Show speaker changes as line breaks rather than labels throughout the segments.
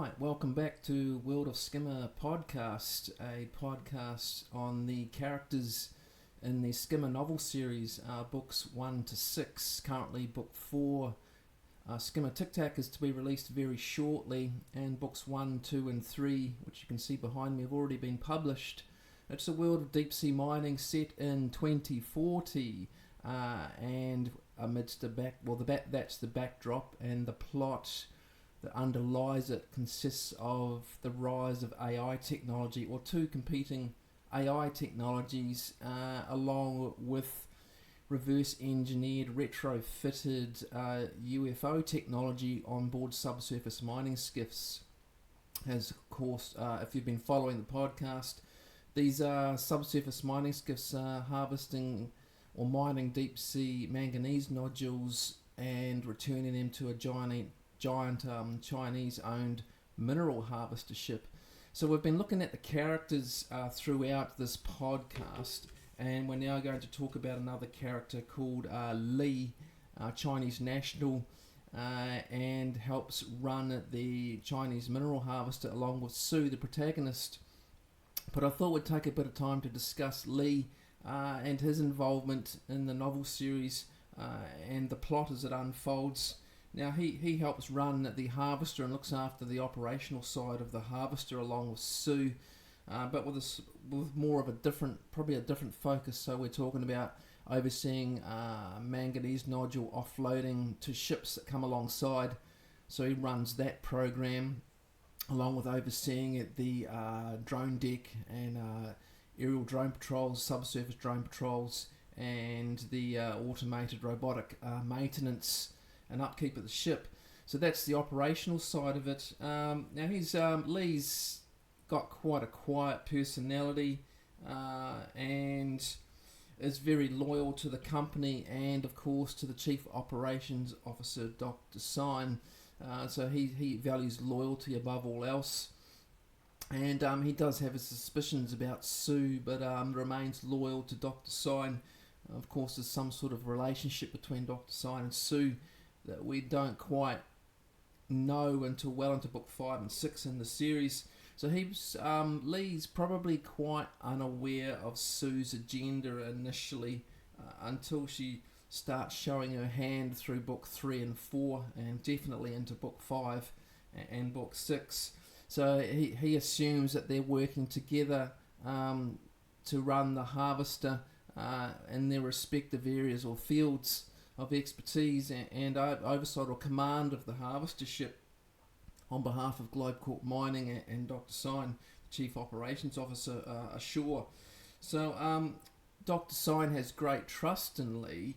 Right, welcome back to World of Skimmer podcast, a podcast on the characters in the Skimmer novel series, books 1 to 6. Currently, book 4, Skimmer Tic Tac, is to be released very shortly, and books 1, 2, and 3, which you can see behind me, have already been published. It's a world of deep sea mining set in 2040, and amidst that's the backdrop, and the plot that underlies it consists of the rise of AI technology, or two competing AI technologies, along with reverse engineered, retrofitted UFO technology on board subsurface mining skiffs. As of course, if you've been following the podcast, these subsurface mining skiffs are harvesting or mining deep sea manganese nodules and returning them to a giant Chinese-owned mineral harvester ship. So we've been looking at the characters throughout this podcast, and we're now going to talk about another character called Li, Chinese national, and helps run the Chinese mineral harvester along with Sue, the protagonist. But I thought we'd take a bit of time to discuss Li and his involvement in the novel series and the plot as it unfolds. Now, he helps run the harvester and looks after the operational side of the harvester along with Sue, but with more of a different focus. So we're talking about overseeing manganese nodule offloading to ships that come alongside. So he runs that program along with overseeing the drone deck and aerial drone patrols, subsurface drone patrols, and the automated robotic maintenance and upkeep of the ship. So that's the operational side of it. Now Lee's got quite a quiet personality and is very loyal to the company and of course to the Chief Operations Officer, Dr. Tsien. So he values loyalty above all else. And he does have his suspicions about Sue, but remains loyal to Dr. Tsien. Of course, there's some sort of relationship between Dr. Tsien and Sue that we don't quite know until well into book 5 and 6 in the series. So Lee's probably quite unaware of Sue's agenda initially until she starts showing her hand through book 3 and 4, and definitely into book 5 and book 6. So he assumes that they're working together to run the harvester in their respective areas or fields of expertise and oversight or command of the harvester ship on behalf of GlobeCorpMining and Dr. Tsien, the Chief Operations Officer, ashore. So Dr. Tsien has great trust in Lee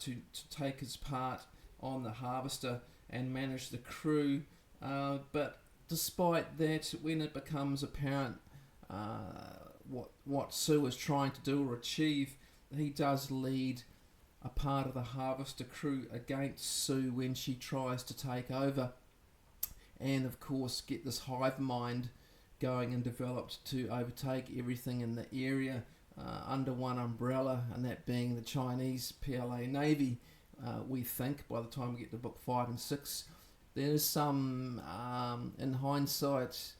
to take his part on the harvester and manage the crew, but despite that, when it becomes apparent what Sue is trying to do or achieve, he does lead a part of the harvester crew against Sue when she tries to take over, and of course get this hive mind going and developed to overtake everything in the area under one umbrella, and that being the Chinese PLA Navy. We think by the time we get to book 5 and 6, there's some, in hindsight,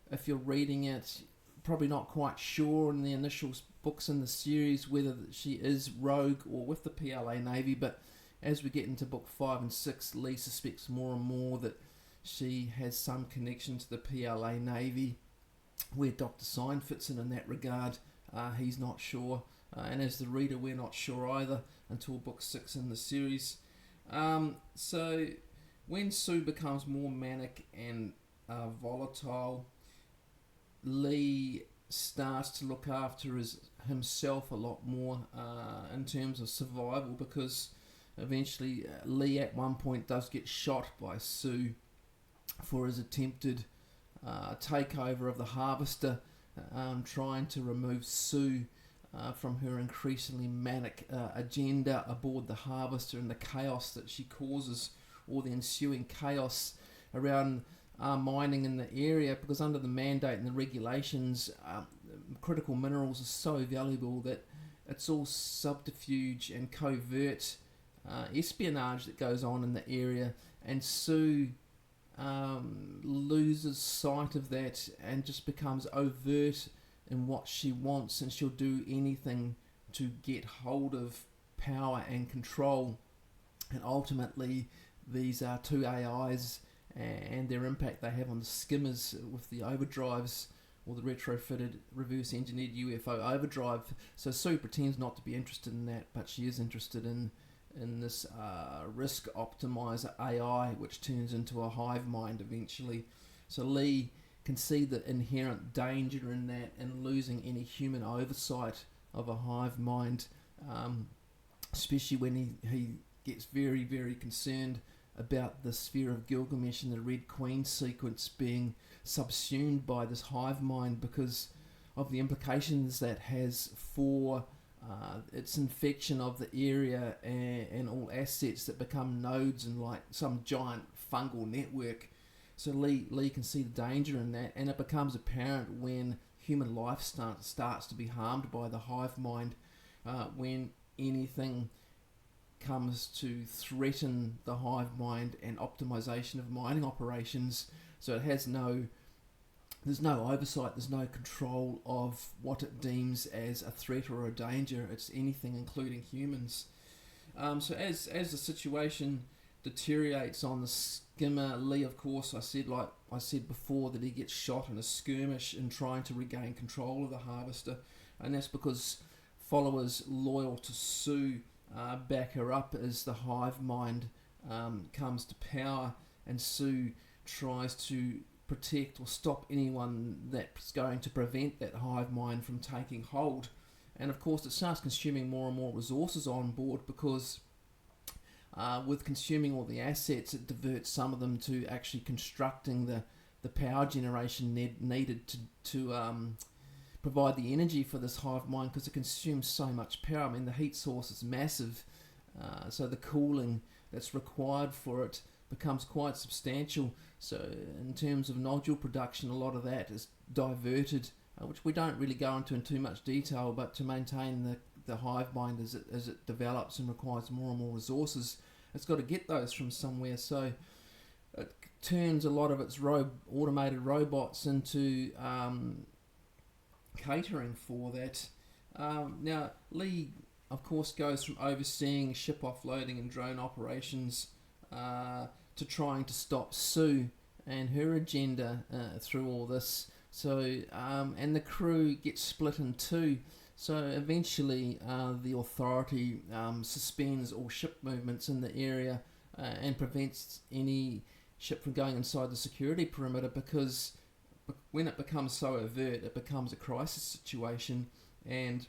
if you're reading it, probably not quite sure in the initial books in the series whether she is rogue or with the PLA Navy, but as we get into book 5 and 6, Lee suspects more and more that she has some connection to the PLA Navy. Where Dr. Tsien fits in that regard, he's not sure, and as the reader we're not sure either until book 6 in the series. So when Sue becomes more manic and volatile, Lee starts to look after himself a lot more in terms of survival, because eventually Lee at one point does get shot by Sue for his attempted takeover of the harvester, trying to remove Sue from her increasingly manic agenda aboard the harvester and the chaos that she causes, or the ensuing chaos around mining in the area, because under the mandate and the regulations, critical minerals are so valuable that it's all subterfuge and covert espionage that goes on in the area, and Sue loses sight of that and just becomes overt in what she wants, and she'll do anything to get hold of power and control. And ultimately, these are two AIs and their impact they have on the Skimmers with the overdrives, or the retrofitted reverse engineered UFO overdrive. So Sue pretends not to be interested in that, but she is interested in this risk optimizer AI, which turns into a hive mind eventually. So Lee can see the inherent danger in that, and losing any human oversight of a hive mind, especially when he gets very, very concerned about the sphere of Gilgamesh and the Red Queen sequence being subsumed by this hive mind, because of the implications that has for its infection of the area and all assets that become nodes and like some giant fungal network. So Lee can see the danger in that, and it becomes apparent when human life starts to be harmed by the hive mind, when anything comes to threaten the hive mind and optimization of mining operations. So it has there's no oversight, there's no control of what it deems as a threat or a danger. It's anything, including humans. So as the situation deteriorates on the Skimmer, Lee, of course, I said before, that he gets shot in a skirmish in trying to regain control of the harvester, and that's because followers loyal to Sue back her up as the hive mind comes to power, and Sue tries to protect or stop anyone that's going to prevent that hive mind from taking hold. And of course it starts consuming more and more resources on board, because with consuming all the assets, it diverts some of them to actually constructing the power generation needed to provide the energy for this hive mind, because it consumes so much power. I mean, the heat source is massive, so the cooling that's required for it becomes quite substantial. So in terms of nodule production, a lot of that is diverted, which we don't really go into in too much detail, but to maintain the hive mind as it develops and requires more and more resources, it's got to get those from somewhere. So it turns a lot of its automated robots into catering for that. Now Lee, of course, goes from overseeing ship offloading and drone operations to trying to stop Sue and her agenda through all this. So and the crew gets split in two. So eventually the authority suspends all ship movements in the area and prevents any ship from going inside the security perimeter, because when it becomes so overt, it becomes a crisis situation, and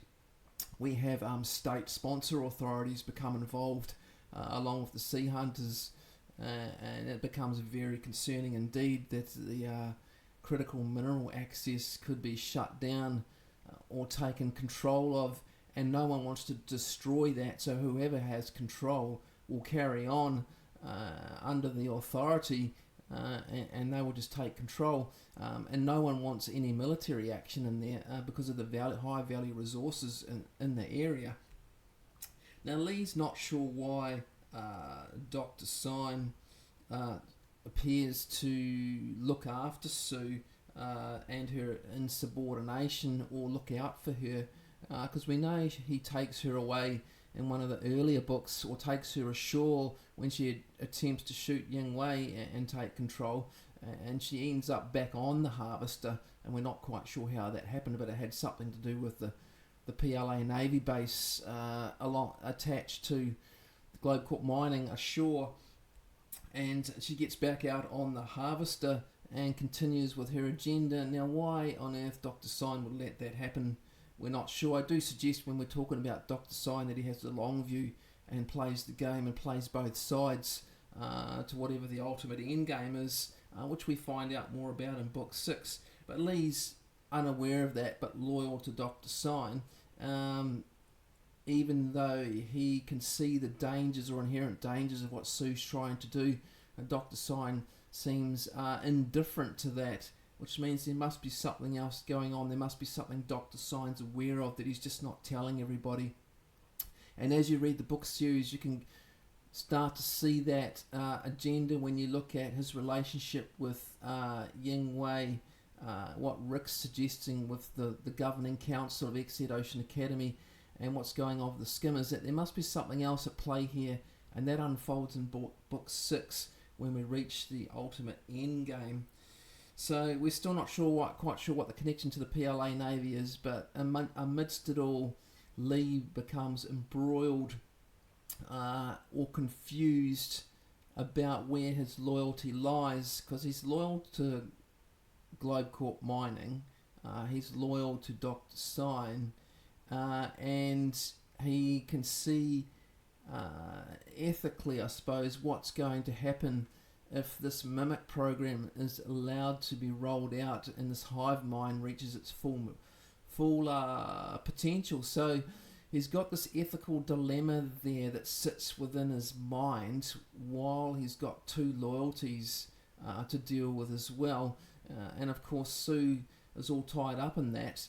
we have state sponsor authorities become involved along with the sea hunters, and it becomes very concerning indeed that the critical mineral access could be shut down or taken control of, and no one wants to destroy that. So whoever has control will carry on under the authority, and they will just take control, and no one wants any military action in there because of the high value resources in the area. Now Lee's not sure why Dr. Tsien appears to look after Sue and her insubordination, or look out for her, because we know he takes her away in one of the earlier books, or takes her ashore when she attempts to shoot Ying Wei and take control, and she ends up back on the harvester, and we're not quite sure how that happened, but it had something to do with the PLA Navy base attached to the GlobeCorpMining ashore, and she gets back out on the harvester and continues with her agenda. Now why on earth Dr. Tsien would let that happen, we're not sure. I do suggest when we're talking about Dr. Tsien that he has the long view and plays the game and plays both sides to whatever the ultimate end game is, which we find out more about in book 6. But Lee's unaware of that, but loyal to Dr. Tsien, even though he can see the dangers or inherent dangers of what Sue's trying to do. Dr. Tsien seems indifferent to that, which means there must be something else going on. There must be something Dr. Tsien's aware of that he's just not telling everybody. And as you read the book series, you can start to see that agenda when you look at his relationship with Ying Wei, what Rick's suggesting with the governing council of Exceed Ocean Academy, and what's going on with the Skimmers, that there must be something else at play here, and that unfolds in book 6 when we reach the ultimate end game. So we're still not quite sure what the connection to the PLA Navy is, but amidst it all, Lee becomes embroiled or confused about where his loyalty lies, because he's loyal to GlobeCorpMining, he's loyal to Dr. Tsien, and he can see ethically, I suppose, what's going to happen if this mimic program is allowed to be rolled out and this hive mind reaches its full potential. So he's got this ethical dilemma there that sits within his mind, while he's got 2 loyalties to deal with as well, and of course Sue is all tied up in that.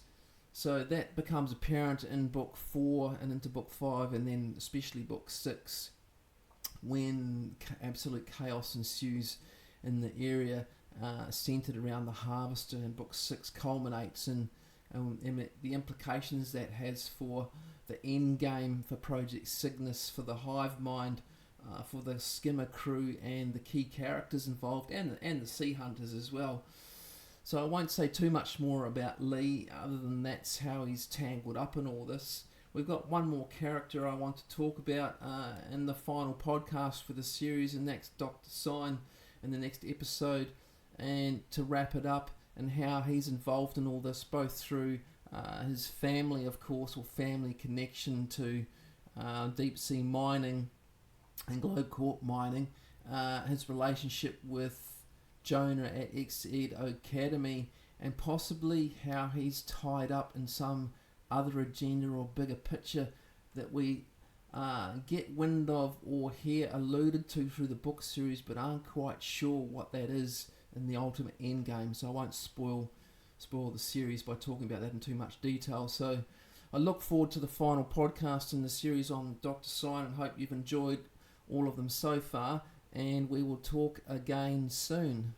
So that becomes apparent in book 4 and into book 5, and then especially book 6, when absolute chaos ensues in the area centered around the Harvester, and book 6 culminates in the implications that has for the end game, for Project Cygnus, for the hive mind, for the Skimmer crew and the key characters involved, and the sea hunters as well. So I won't say too much more about Lee, other than that's how he's tangled up in all this. We've got one more character I want to talk about in the final podcast for the series, and that's Dr. Tsien in the next episode, and to wrap it up, and how he's involved in all this, both through his family, of course, or family connection to deep sea mining and GlobeCorpMining, his relationship with Jonah at Exceed Academy, and possibly how he's tied up in some other agenda or bigger picture that we get wind of or hear alluded to through the book series, but aren't quite sure what that is in the ultimate end game. So I won't spoil the series by talking about that in too much detail. So I look forward to the final podcast in the series on Dr. Tsien, and hope you've enjoyed all of them so far, and we will talk again soon.